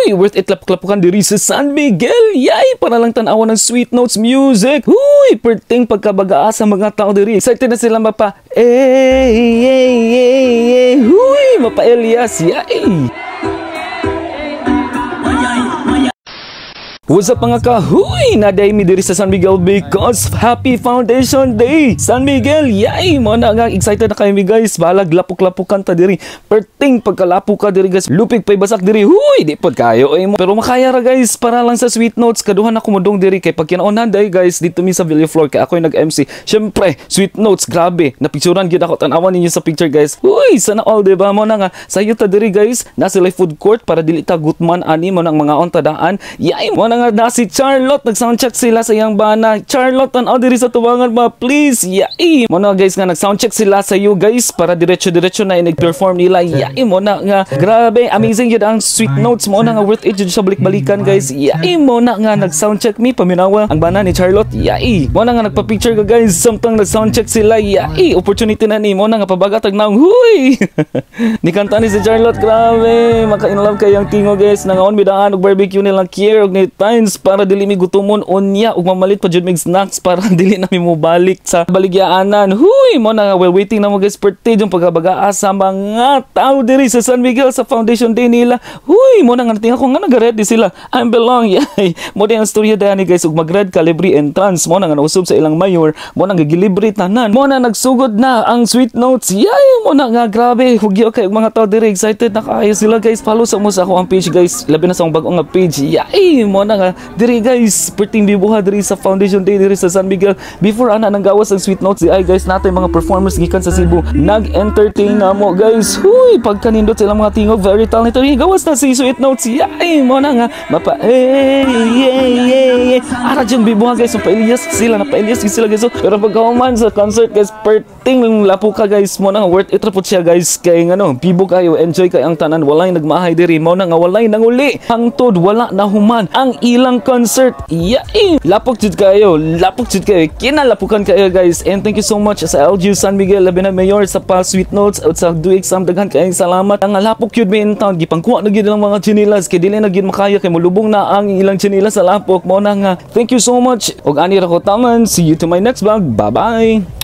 Huy, worth it lapukan diri sa San Miguel. Yay, para lang tanawan ng Sweet Notes music. Huy, perting pagkabagaa sa mga tao diri. Excited na sila mapa. Huy, mapa Elias. Yay. What's up mga kahuy? Naday mi diri sa San Miguel because Happy Foundation Day! San Miguel! Yay! Mga nga excited na kayo mi guys. Balag lapok-lapokan ta diri. Perting pagkalapok ka diri guys. Lupig pa'y basak diri. Huy! Di pod kayo. Ay mo. Pero makaya ra guys. Para lang sa Sweet Notes. Kaduhan ako modong diri. Kay pag kinaunan day guys. Dito mi sa Villaflor. Kay ako'y nag-MC. Syempre, Sweet Notes. Grabe. Napicturan gid ako. Tanawan ninyo sa picture guys. Huy! Sana all diba? Mo na nga. Sayo ta diri guys. Nasa live food court. Para dili ta gutman ani mo ng mga ontadaan. Yay! Mo na nga na si Charlotte, nag-soundcheck sila sa iyang bana. Charlotte, tanaw diri sa tubangan ba, please. Yay! Mo na guys nga nag-soundcheck sila sa you guys para diretso-diretso na nag-perform nila. Yay! Mo na nga grabe, amazing yun ang Sweet Notes. Mo na nga worth it yun sa balik-balikan guys. Yay! Mo na nga nag-soundcheck mi paminawa ang bana ni Charlotte. Yay! Mo na nga nagpa-picture ka guys samtang nag-soundcheck sila. Yay! Opportunity na ni mo na nga pabagatag na huy! Ni kanta ni si Charlotte, grabe. Maka-inlove kayang tingo guys. Nangaon bidaan og barbecue nilang care og ni para dili mi gutumon unya ug mamalit pa jud mig snacks para dili na mi mobalik sa baligyaanan. Huy, mo na well waiting na mo guys birthday yung pagkabagaa sa mga tao diri sa San Miguel sa Foundation Day nila. Huy, mo na nga tingnan ko nga nag-ready sila. I belong. Yay. Mo din ang storya dani guys ug mag-red calibre entrance. Mo na nga nausob sa ilang mayor. Mo na nga gilibre tanan. Mo na nagsugod na ang Sweet Notes. Yay, mo na nga grabe. Hugyo kay mga tao diri excited na kaayo sila guys. Follow sa mo sa ako ang page guys. Labi na sa akong bag-o nga page. Yay, mo na nga diri guys, perting bibuha diri sa Foundation Day diri sa San Miguel. Before ana nang gawas ang Sweet Notes di ay guys natay mga performers gikan sa Cebu. Nag-entertain na mo guys. Huy, pagkanindot sila mga tingog, very talented. Gawas na si Sweet Notes. Yay, mo na nga mapa ara dyan bibuha guys. Pa-Elias sila, pa-Elias sila guys. Pero pagkahuman sa concert guys, perting lapo ka guys. Mo na nga worth it ra pud siya guys. Kay ngano, bibo kayo, enjoy kay ang tanan. Walay nagmahay diri. Mo na nga walay nanguli. Hangtod wala na human ang ilang concert. Yay! Lapok jud kayo. Lapok jud kayo. Kinalapukan kayo guys. And thank you so much sa LGU San Miguel labi na mayor sa pa Sweet Notes at sa do exam daghan kayong salamat. Ang lapok yun may in town. Gipangkuha na gid ang mga chinilas. Kay dili na gid makaya kay mulubong na ang ilang chinilas sa lapok. Mo na nga. Thank you so much. Og ani ra ko taman. See you to my next vlog. Bye-bye.